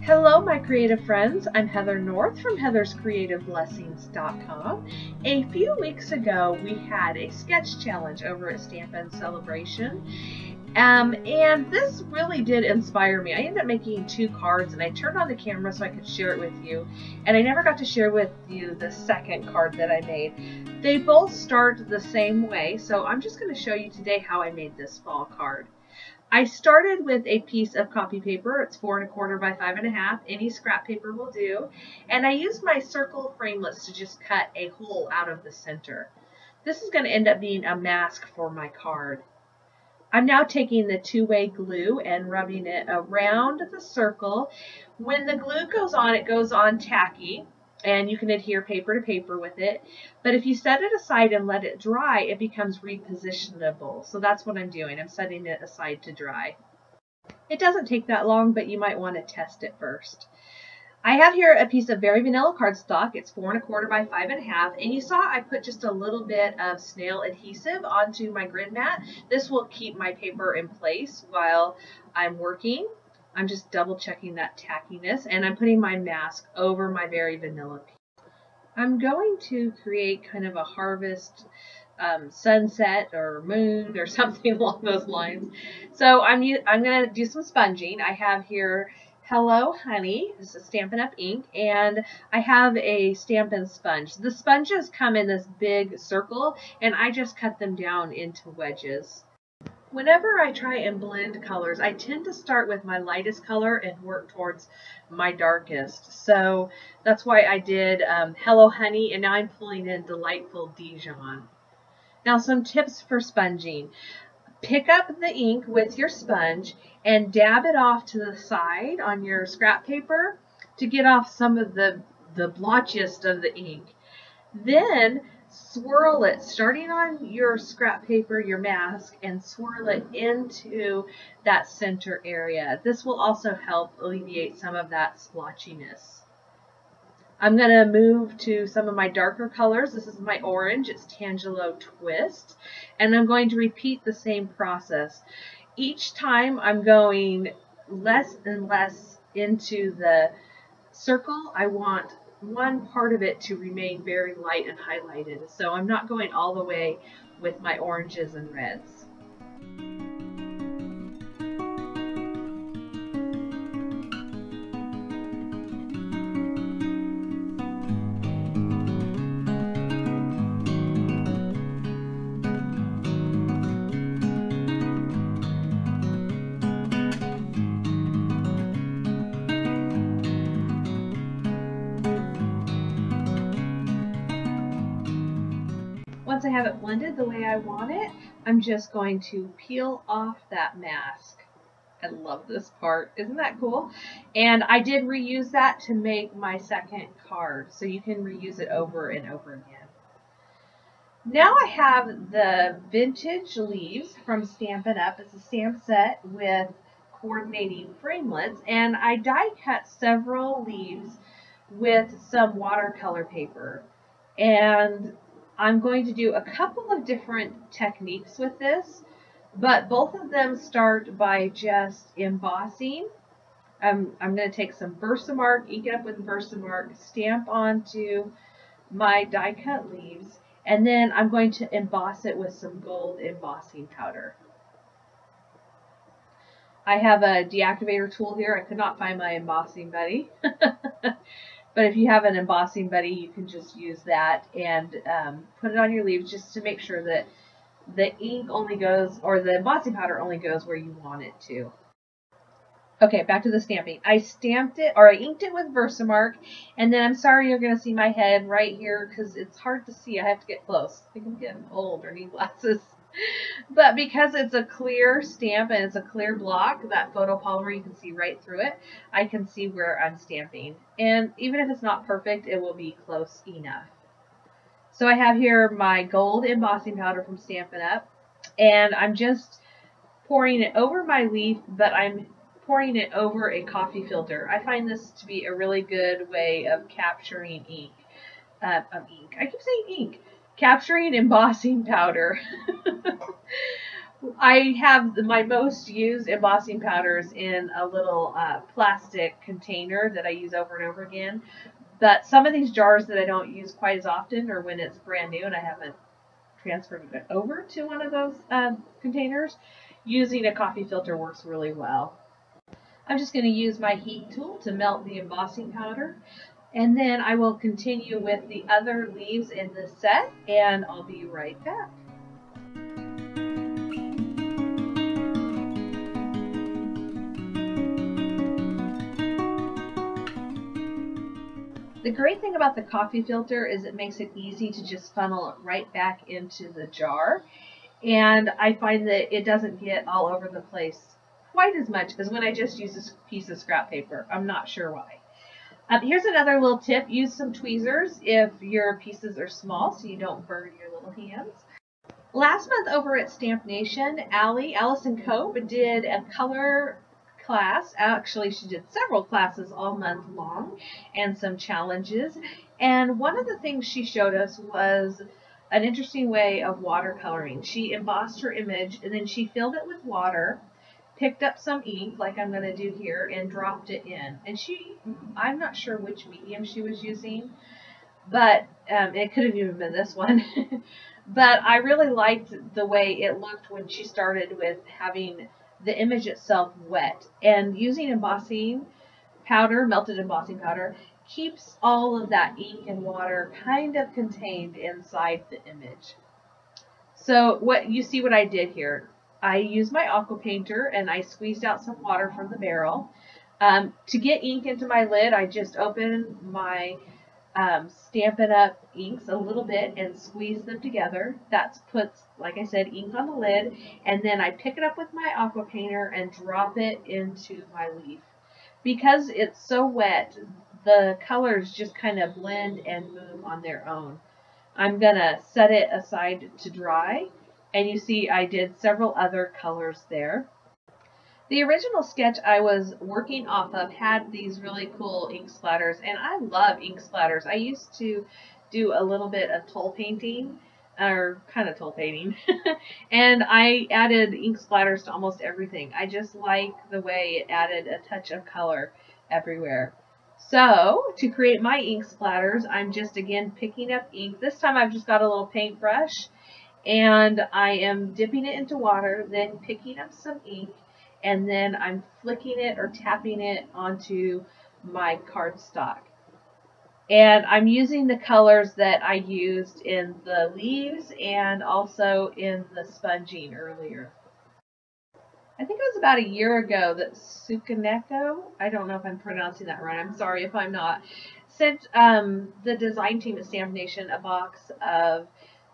Hello, my creative friends. I'm Heather North from heatherscreativeblessings.com. A few weeks ago, we had a sketch challenge over at Stampin' Celebration. And this really did inspire me. I ended up making 2 cards, and I turned on the camera so I could share it with you. And I never got to share with you the second card that I made. They both start the same way, so I'm just going to show you today how I made this fall card. I started with a piece of copy paper. It's 4 1/4 by 5 1/2. Any scrap paper will do. And I used my circle framelits to just cut a hole out of the center. This is going to end up being a mask for my card. I'm now taking the 2-way glue and rubbing it around the circle. When the glue goes on, it goes on tacky, and you can adhere paper to paper with it. But if you set it aside and let it dry, it becomes repositionable. So that's what I'm doing. I'm setting it aside to dry. It doesn't take that long, but you might want to test it first. I have here a piece of very vanilla cardstock. It's 4 1/4 by 5 1/2, and you saw I put just a little bit of snail adhesive onto my grid mat. This will keep my paper in place while I'm working. I'm just double checking that tackiness, and I'm putting my mask over my very vanilla piece. I'm going to create kind of a harvest sunset or moon or something along those lines. So I'm going to do some sponging. I have here Hello Honey. This is Stampin' Up! Ink, and I have a Stampin' sponge. The sponges come in this big circle, and I just cut them down into wedges. Whenever I try and blend colors, I tend to start with my lightest color and work towards my darkest. So that's why I did Hello Honey, and now I'm pulling in Delightful Dijon. Now some tips for sponging. Pick up the ink with your sponge and dab it off to the side on your scrap paper to get off some of the blotchiest of the ink. Then swirl it, starting on your scrap paper, your mask, and swirl it into that center area. This will also help alleviate some of that splotchiness. I'm going to move to some of my darker colors. This is my orange. It's Tangelo Twist. And I'm going to repeat the same process. Each time I'm going less and less into the circle. I want one part of it to remain very light and highlighted. So I'm not going all the way with my oranges and reds. Once I have it blended the way I want it, I'm just going to peel off that mask. I love this part. Isn't that cool? And I did reuse that to make my second card, so you can reuse it over and over again. Now I have the vintage leaves from Stampin' Up! It's a stamp set with coordinating framelits, and I die cut several leaves with some watercolor paper. And I'm going to do a couple of different techniques with this, but both of them start by just embossing. I'm going to take some Versamark, ink it up with Versamark, stamp onto my die cut leaves, and then I'm going to emboss it with some gold embossing powder. I have a deactivator tool here. I could not find my embossing buddy. But if you have an embossing buddy, you can just use that and put it on your leaves just to make sure that the ink only goes, or the embossing powder only goes where you want it to. Okay, back to the stamping. I stamped it, or I inked it with Versamark, and then I'm sorry you're going to see my head right here because it's hard to see. I have to get close. I think I'm getting old or need glasses. But because it's a clear stamp and it's a clear block, that photopolymer, you can see right through it. I can see where I'm stamping. And even if it's not perfect, it will be close enough. So I have here my gold embossing powder from Stampin' Up! And I'm just pouring it over my leaf, but I'm pouring it over a coffee filter. I find this to be a really good way of capturing ink. I keep saying ink. Capturing embossing powder. I have my most used embossing powders in a little plastic container that I use over and over again. But some of these jars that I don't use quite as often, or when it's brand new and I haven't transferred it over to one of those containers, using a coffee filter works really well. I'm just going to use my heat tool to melt the embossing powder, and then I will continue with the other leaves in this set, and I'll be right back. The great thing about the coffee filter is it makes it easy to just funnel it right back into the jar. And I find that it doesn't get all over the place quite as much as when I just use this piece of scrap paper. I'm not sure why. Here's another little tip. Use some tweezers if your pieces are small so you don't burn your little hands. Last month over at Stamp Nation, Allison Cope did a color class. Actually, she did several classes all month long and some challenges. And one of the things she showed us was an interesting way of watercoloring. She embossed her image and then she filled it with water, picked up some ink like I'm going to do here, and dropped it in. And I'm not sure which medium she was using, but it could have even been this one. But I really liked the way it looked when she started with having the image itself wet. And using embossing powder, melted embossing powder, keeps all of that ink and water kind of contained inside the image. So you see what I did here. I used my aqua painter and I squeezed out some water from the barrel. To get ink into my lid, I just opened my Stampin' Up! Inks a little bit and squeeze them together. That puts, like I said, ink on the lid, and then I pick it up with my aqua painter and drop it into my leaf. Because it's so wet, the colors just kind of blend and move on their own. I'm gonna set it aside to dry, and you see I did several other colors there. The original sketch I was working off of had these really cool ink splatters, and I love ink splatters. I used to do a little bit of toll painting, or kind of toll painting, and I added ink splatters to almost everything. I just like the way it added a touch of color everywhere. So, to create my ink splatters, I'm just again picking up ink. This time I've just got a little paintbrush, and I am dipping it into water, then picking up some ink, and then I'm flicking it or tapping it onto my cardstock. And I'm using the colors that I used in the leaves and also in the sponging earlier. I think it was about a year ago that Sukaneko, I don't know if I'm pronouncing that right, I'm sorry if I'm not, sent the design team at Stamp Nation a box of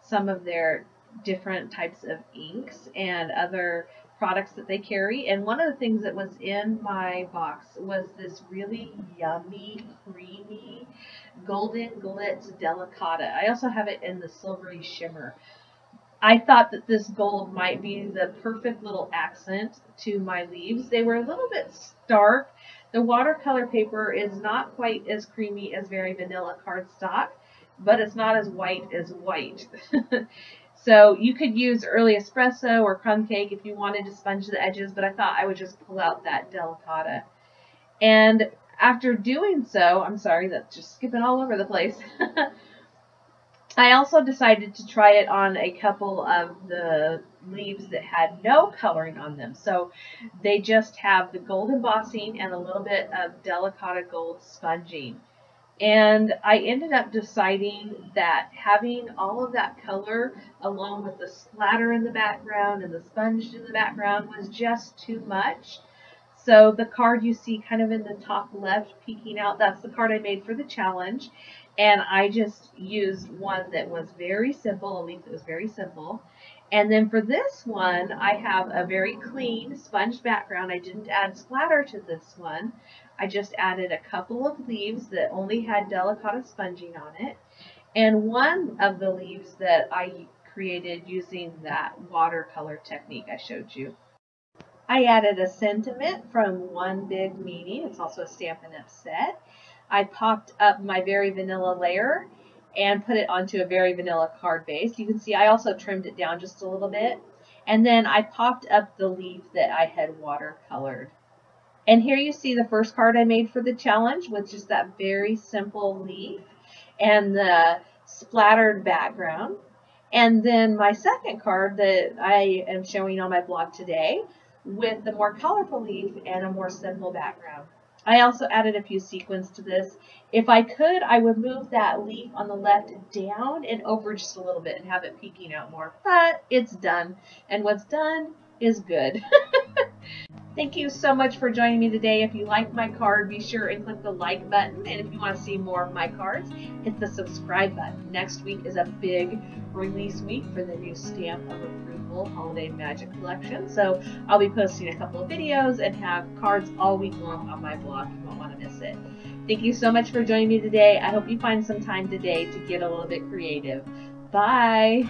some of their different types of inks and other products that they carry. And one of the things that was in my box was this really yummy, creamy, golden glitz delicata. I also have it in the silvery shimmer. I thought that this gold might be the perfect little accent to my leaves. They were a little bit stark. The watercolor paper is not quite as creamy as Very Vanilla cardstock, but it's not as white as white. So you could use early espresso or crumb cake if you wanted to sponge the edges, but I thought I would just pull out that delicata. And after doing so, I'm sorry, that's just skipping all over the place. I also decided to try it on a couple of the leaves that had no coloring on them. So they just have the gold embossing and a little bit of delicata gold sponging. And I ended up deciding that having all of that color along with the splatter in the background and the sponge in the background was just too much. So the card you see kind of in the top left peeking out, that's the card I made for the challenge. And I just used one that was very simple, a leaf that was very simple. And then for this one, I have a very clean sponge background. I didn't add splatter to this one. I just added a couple of leaves that only had delicata sponging on it. And one of the leaves that I created using that watercolor technique I showed you. I added a sentiment from One Big Meaning. It's also a Stampin' Up! Set. I popped up my Very Vanilla layer and put it onto a Very Vanilla card base. You can see I also trimmed it down just a little bit. And then I popped up the leaf that I had watercolored. And here you see the first card I made for the challenge with just that very simple leaf and the splattered background. And then my second card that I am showing on my blog today with the more colorful leaf and a more simple background. I also added a few sequins to this. If I could, I would move that leaf on the left down and over just a little bit and have it peeking out more, but it's done. And what's done is good. Thank you so much for joining me today. If you like my card, be sure and click the like button. And if you want to see more of my cards, hit the subscribe button. Next week is a big release week for the new Stamp of Approval Holiday Magic Collection. So I'll be posting a couple of videos and have cards all week long on my blog. You won't want to miss it. Thank you so much for joining me today. I hope you find some time today to get a little bit creative. Bye.